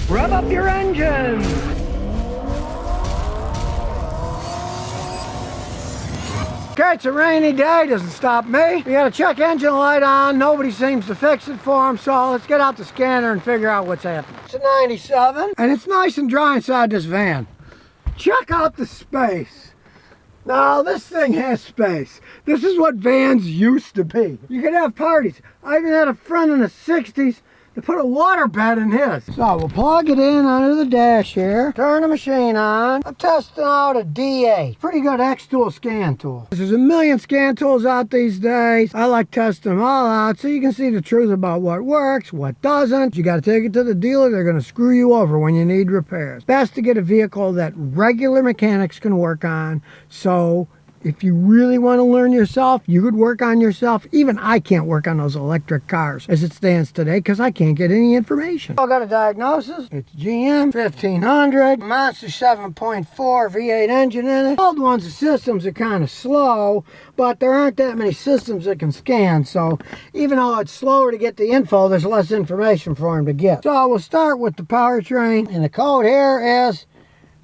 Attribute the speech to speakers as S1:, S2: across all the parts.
S1: Rev up your engines! Okay, it's a rainy day, doesn't stop me. We got a check engine light on, nobody seems to fix it for him, so let's get out the scanner and figure out what's happening. It's a 97, and it's nice and dry inside this van. Check out the space. Now, this thing has space. This is what vans used to be. You could have parties. I even had a friend in the 60s to put a water bed in his. So we'll plug it in under the dash here, turn the machine on. I'm testing out a DA. Pretty good X-Tool scan tool. There's a million scan tools out these days. I like testing them all out so you can see the truth about what works, what doesn't. You got to take it to the dealer. They're going to screw you over when you need repairs. Best to get a vehicle that regular mechanics can work on. So if you really want to learn yourself, you could work on yourself. Even I can't work on those electric cars as it stands today because I can't get any information. I got a diagnosis. It's GM 1500, Monster 7.4 V8 engine in it. Old ones, the systems are kind of slow, but there aren't that many systems that can scan. So even though it's slower to get the info, there's less information for him to get. So we'll start with the powertrain, and the code here is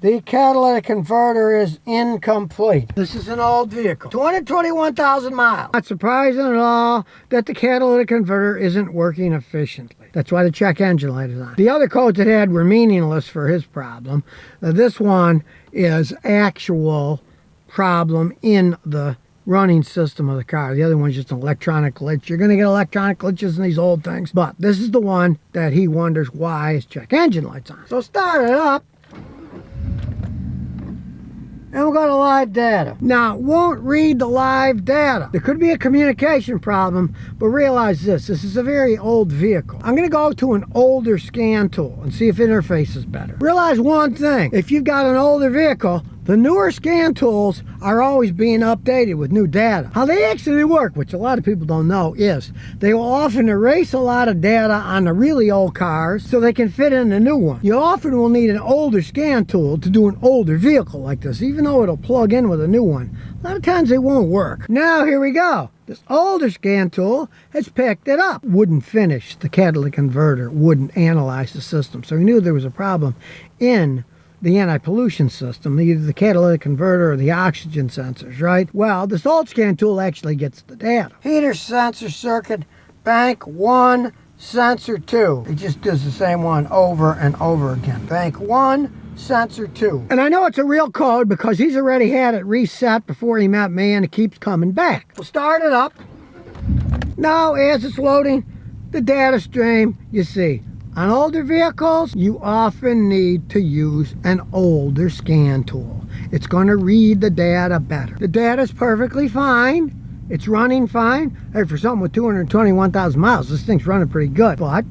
S1: the catalytic converter is incomplete. This is an old vehicle. 221,000 miles. Not surprising at all that the catalytic converter isn't working efficiently. That's why the check engine light is on. The other codes it had were meaningless for his problem. This one is actual problem in the running system of the car. The other one's just an electronic glitch. You're going to get electronic glitches in these old things, but this is the one that he wonders why his check engine light's on. So start it up. And we'll go to live data. Now, it won't read the live data. There could be a communication problem, but realize this is a very old vehicle. I'm going to go to an older scan tool and see if interface is better. Realize one thing, if you've got an older vehicle, the newer scan tools are always being updated with new data. How they actually work, which a lot of people don't know, is they will often erase a lot of data on the really old cars so they can fit in the new one. You often will need an older scan tool to do an older vehicle like this, even though it'll plug in with a new one. A lot of times they won't work. Now here we go. This older scan tool has picked it up. Wouldn't finish. The catalytic converter wouldn't analyze the system. So we knew there was a problem in the anti-pollution system, either the catalytic converter or the oxygen sensors, right? Well, this old scan tool actually gets the data. Heater sensor circuit, bank 1, sensor 2. It just does the same one over and over again. Bank 1, sensor 2. And I know it's a real code because he's already had it reset before he met me, and it keeps coming back. We'll start it up. Now, as it's loading the data stream, you see, on older vehicles, you often need to use an older scan tool. It's going to read the data better. The data is perfectly fine. It's running fine. Hey, for something with 221,000 miles, this thing's running pretty good. But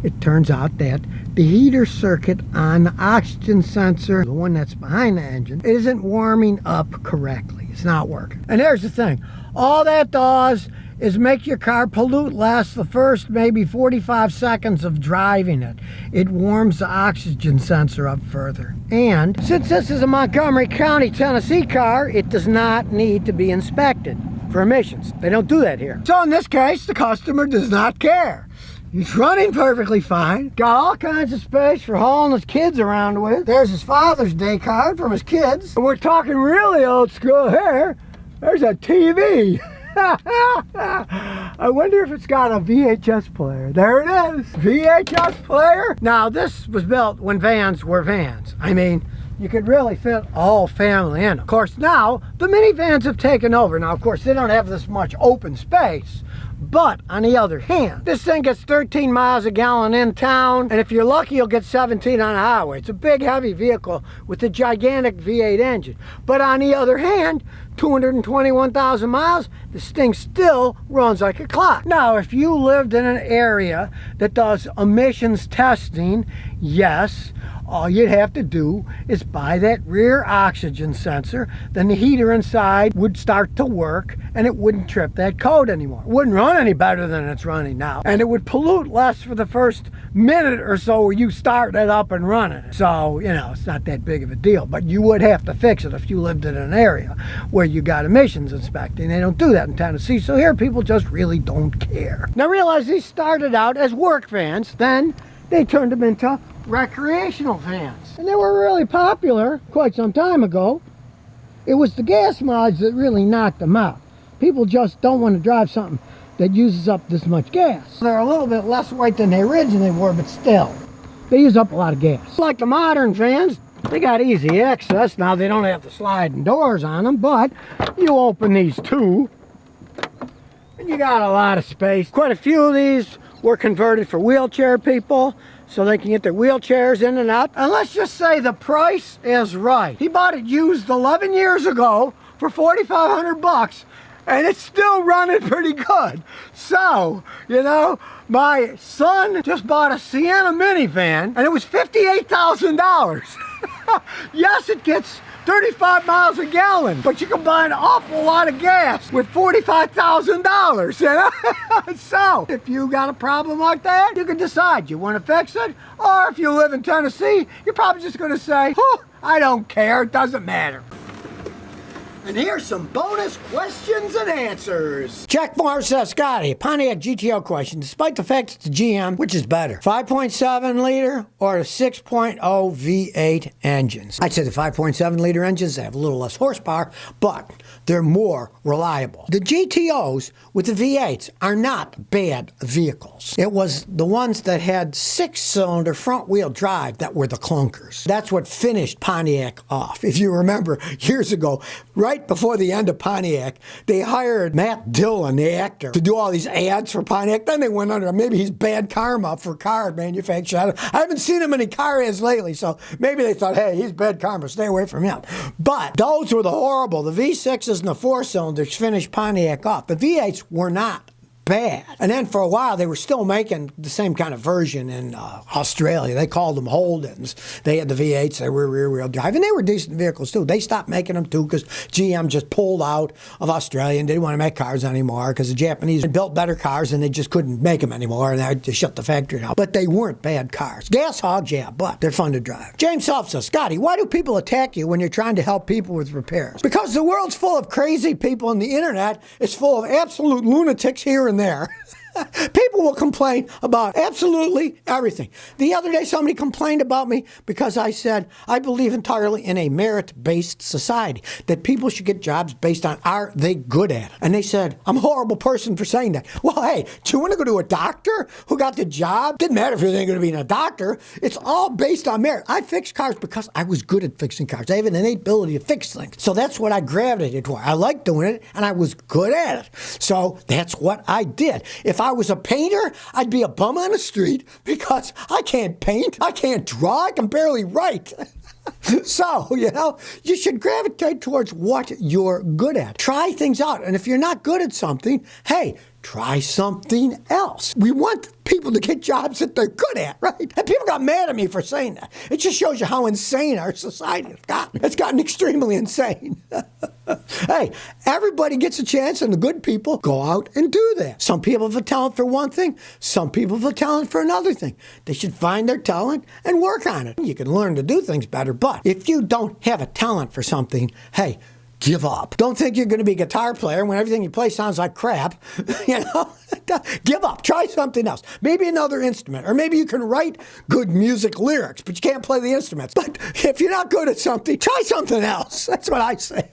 S1: it turns out that the heater circuit on the oxygen sensor, the one that's behind the engine, isn't warming up correctly. It's not working. And here's the thing. All that does is make your car pollute less the first maybe 45 seconds of driving it. It warms the oxygen sensor up further. And since this is a Montgomery County, Tennessee car, it does not need to be inspected for emissions. They don't do that here. So in this case, the customer does not care. He's running perfectly fine. Got all kinds of space for hauling his kids around with. There's his Father's Day card from his kids. And we're talking really old school here. There's a TV. I wonder if it's got a VHS player. There it is. VHS player. Now, this was built when vans were vans. I mean, you could really fit a whole family in. Of course, now, the minivans have taken over. Now, of course, they don't have this much open space. But, on the other hand, this thing gets 13 miles a gallon in town, and if you're lucky, you'll get 17 on the highway. It's a big, heavy vehicle with a gigantic V8 engine. But on the other hand, 221,000 miles, this thing still runs like a clock. Now, if you lived in an area that does emissions testing, yes, all you'd have to do is buy that rear oxygen sensor. Then the heater inside would start to work and it wouldn't trip that code anymore. It wouldn't run any better than it's running now. And it would pollute less for the first minute or so where you start it up and running it. So, you know, it's not that big of a deal. But you would have to fix it if you lived in an area where you got emissions inspecting. They don't do that in Tennessee. So here people just really don't care. Now realize these started out as work vans. Then they turned them into recreational vans. And they were really popular quite some time ago. It was the gas mods that really knocked them out. People just don't want to drive something that uses up this much gas. They're a little bit less weight than they originally were, but still, they use up a lot of gas. Like the modern vans, they got easy access. Now they don't have the sliding doors on them, but you open these two, and you got a lot of space. Quite a few of these were converted for wheelchair people, so they can get their wheelchairs in and out. And let's just say the price is right. He bought it used 11 years ago for $4,500, and it's still running pretty good. So, you know, my son just bought a Sienna minivan, and it was $58,000. Yes, it gets 35 miles a gallon, but you can buy an awful lot of gas with $45,000, you know? So, if you got a problem like that, you can decide you want to fix it, or if you live in Tennessee, you're probably just going to say, I don't care, it doesn't matter. And here's some bonus questions and answers. Checkmark says, Scotty, Pontiac GTO question. Despite the fact it's a GM, which is better, 5.7 liter or a 6.0 V8 engines? I'd say the 5.7 liter engines, they have a little less horsepower, but they're more reliable. The GTOs with the V8s are not bad vehicles. It was the ones that had 6-cylinder front-wheel drive that were the clunkers. That's what finished Pontiac off. If you remember, years ago, right before the end of Pontiac, they hired Matt Dillon, the actor, to do all these ads for Pontiac. Then they went under, maybe he's bad karma for car manufacturers. I haven't seen him in any car ads lately, so maybe they thought, hey, he's bad karma, stay away from him. But those were the horrible. The V6s and the 4-cylinders finished Pontiac off. The V8s were not bad. And then for a while, they were still making the same kind of version in Australia. They called them Holdens. They had the V8s, they were rear-wheel drive, and they were decent vehicles too. They stopped making them too because GM just pulled out of Australia and didn't want to make cars anymore because the Japanese had built better cars and they just couldn't make them anymore, and they had to shut the factory down. But they weren't bad cars. Gas hogs, yeah, but they're fun to drive. James Self says, Scotty, why do people attack you when you're trying to help people with repairs? Because the world's full of crazy people and the internet is full of absolute lunatics here and there. People will complain about absolutely everything. The other day, somebody complained about me because I said I believe entirely in a merit-based society, that people should get jobs based on are they good at it. And they said, I'm a horrible person for saying that. Well, hey, do you want to go to a doctor who got the job? Didn't matter if you ain't going to be a doctor. It's all based on merit. I fixed cars because I was good at fixing cars. I have an innate ability to fix things. So that's what I gravitated toward. I liked doing it, and I was good at it. So that's what I did. If I was a painter, I'd be a bum on the street because I can't paint, I can't draw, I can barely write. So, you know, you should gravitate towards what you're good at. Try things out. And if you're not good at something, hey, try something else. We want people to get jobs that they're good at, right? And people got mad at me for saying that. It just shows you how insane our society has gotten. It's gotten extremely insane. Hey, everybody gets a chance, and the good people go out and do that. Some people have a talent for one thing. Some people have a talent for another thing. They should find their talent and work on it. You can learn to do things better, but if you don't have a talent for something, hey, give up. Don't think you're going to be a guitar player when everything you play sounds like crap. You know, give up. Try something else. Maybe another instrument, or maybe you can write good music lyrics, but you can't play the instruments. But if you're not good at something, try something else. That's what I say.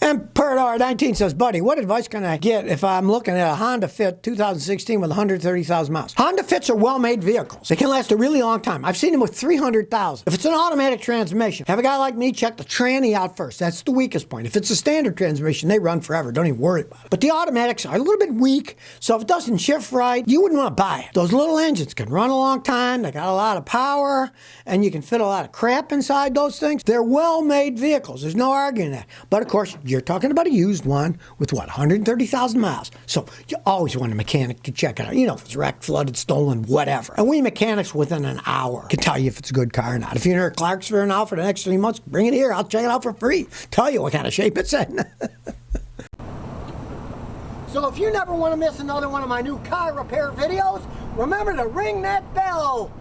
S1: And Perdar 19 says, buddy, what advice can I get if I'm looking at a Honda Fit 2016 with 130,000 miles? Honda Fits are well-made vehicles. They can last a really long time. I've seen them with 300,000. If it's an automatic transmission, have a guy like me check the tranny out first. That's the weakest point. If it's a standard transmission, they run forever. Don't even worry about it. But the automatics are a little bit weak, so if it doesn't shift right, you wouldn't want to buy it. Those little engines can run a long time. They got a lot of power, and you can fit a lot of crap inside those things. They're well-made vehicles. There's no arguing that. But of course, you're talking about a used one with what, 130,000 miles. So you always want a mechanic to check it out. You know, if it's wrecked, flooded, stolen, whatever. And we mechanics within an hour can tell you if it's a good car or not. If you're in Clarksville now for the next 3 months, bring it here. I'll check it out for free. Tell you what kind of shape it's in. So if you never want to miss another one of my new car repair videos, remember to ring that bell.